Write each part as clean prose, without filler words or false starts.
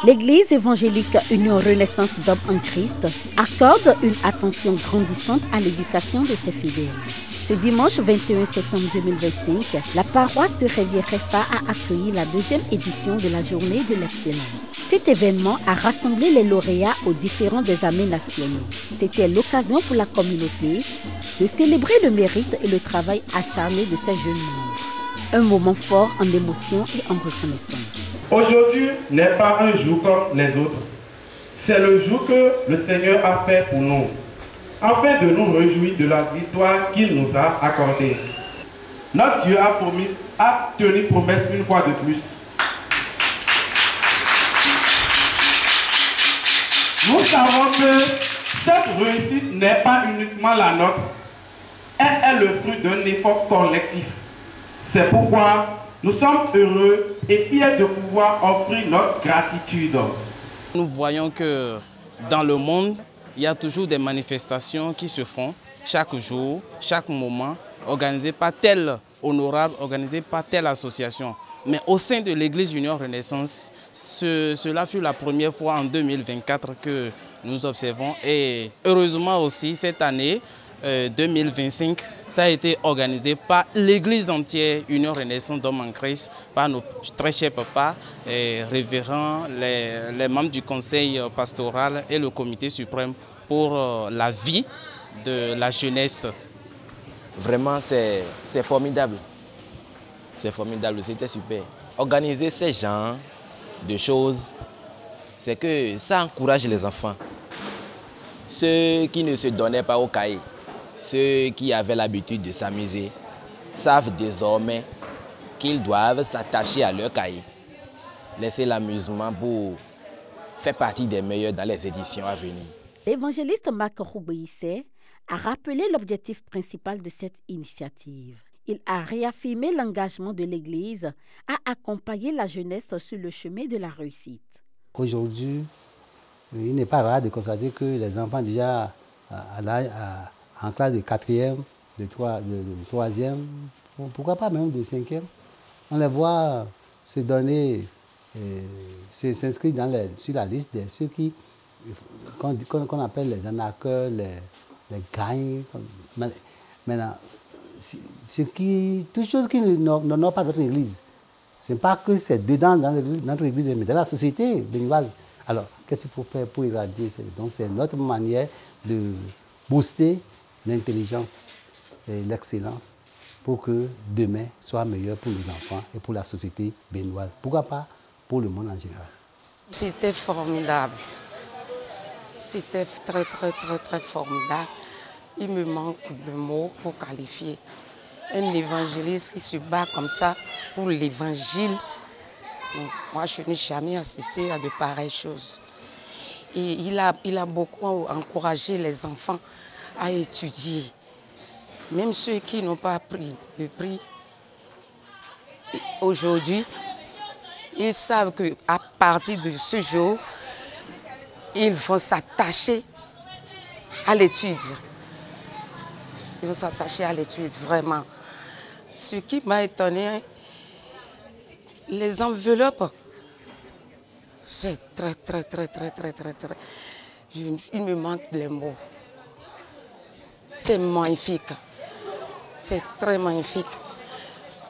L'Église évangélique Union Renaissance d'Hommes en Christ accorde une attention grandissante à l'éducation de ses fidèles. Ce dimanche 21 septembre 2025, la paroisse de Rivière-Ressa a accueilli la deuxième édition de la Journée de l'Excellence. Cet événement a rassemblé les lauréats aux différents examens nationaux. C'était l'occasion pour la communauté de célébrer le mérite et le travail acharné de ces jeunes membres. Un moment fort en émotion et en reconnaissance. Aujourd'hui n'est pas un jour comme les autres. C'est le jour que le Seigneur a fait pour nous, afin de nous réjouir de la victoire qu'il nous a accordée. Notre Dieu a tenu promesse une fois de plus. Nous savons que cette réussite n'est pas uniquement la nôtre, elle est le fruit d'un effort collectif. C'est pourquoi nous sommes heureux et fiers de pouvoir offrir notre gratitude. Nous voyons que dans le monde, il y a toujours des manifestations qui se font chaque jour, chaque moment, organisées par tel honorable, organisées par telle association. Mais au sein de l'Église Union Renaissance, cela fut la première fois en 2024 que nous observons. Et heureusement aussi, cette année, 2025, ça a été organisé par l'Église entière, Union Renaissance d'Hommes en Christ, par nos très chers papas, révérends, les membres du conseil pastoral et le comité suprême pour la vie de la jeunesse. Vraiment, c'est formidable. C'est formidable, c'était super. Organiser ces genres de choses, c'est que ça encourage les enfants. Ceux qui ne se donnaient pas au cahier, ceux qui avaient l'habitude de s'amuser, savent désormais qu'ils doivent s'attacher à leur cahier. Laisser l'amusement pour faire partie des meilleurs dans les éditions à venir. L'évangéliste Marc Roubaïssé a rappelé l'objectif principal de cette initiative. Il a réaffirmé l'engagement de l'Église à accompagner la jeunesse sur le chemin de la réussite. Aujourd'hui, il n'est pas rare de constater que les enfants déjà en classe de 4e, de 3e, pourquoi pas même de 5e, on les voit se donner, s'inscrire sur la liste de ceux qu'on appelle les arnaqueurs, les gangs. Maintenant, toutes choses qui n'ont pas notre Église. Ce n'est pas que c'est dedans dans notre Église, mais dans la société béninoise. Alors, qu'est-ce qu'il faut faire pour éradiquer ça? Donc, c'est notre manière de booster l'intelligence et l'excellence pour que demain soit meilleur pour nos enfants et pour la société béninoise. Pourquoi pas pour le monde en général? C'était formidable. C'était très, très, très, très formidable. Il me manque de mots pour qualifier un évangéliste qui se bat comme ça pour l'évangile. Moi, je n'ai jamais assisté à de pareilles choses. Et il a beaucoup encouragé les enfants à étudier. Même ceux qui n'ont pas pris de prix, aujourd'hui, ils savent qu'à partir de ce jour, ils vont s'attacher à l'étude. Ils vont s'attacher à l'étude, vraiment. Ce qui m'a étonné, les enveloppes, c'est très, très, très, très, très, très, très. Il me manque les mots. C'est magnifique. C'est très magnifique.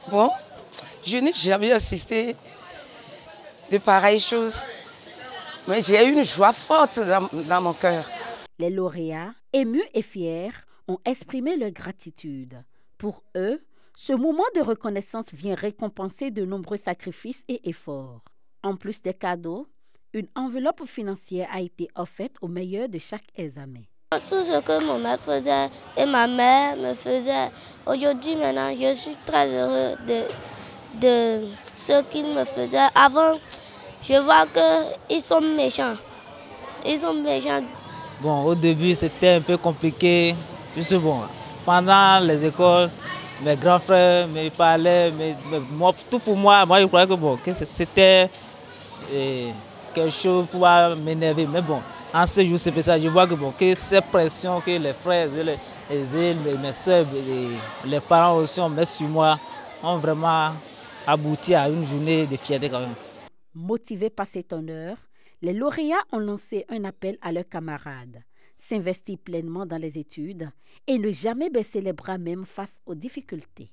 Bon, je n'ai jamais assisté de pareilles choses, mais j'ai une joie forte dans mon cœur. Les lauréats, émus et fiers, ont exprimé leur gratitude. Pour eux, ce moment de reconnaissance vient récompenser de nombreux sacrifices et efforts. En plus des cadeaux, une enveloppe financière a été offerte aux meilleurs de chaque examen. Tout ce que mon maître faisait et ma mère me faisait, aujourd'hui maintenant, je suis très heureux de ce qu'ils me faisaient. Avant, je vois qu'ils sont méchants. Ils sont méchants. Bon, au début, c'était un peu compliqué. Juste bon, pendant les écoles, mes grands frères me parlaient, mais moi, tout pour moi, je croyais que c'était quelque chose pour m'énerver. Mais bon, en ce jour, c'est ça, je vois que ces pressions que les frères, mes soeurs, les parents aussi ont mis sur moi, ont vraiment abouti à une journée de fierté quand même. Motivés par cet honneur, Les lauréats ont lancé un appel à leurs camarades, s'investir pleinement dans les études et ne jamais baisser les bras même face aux difficultés.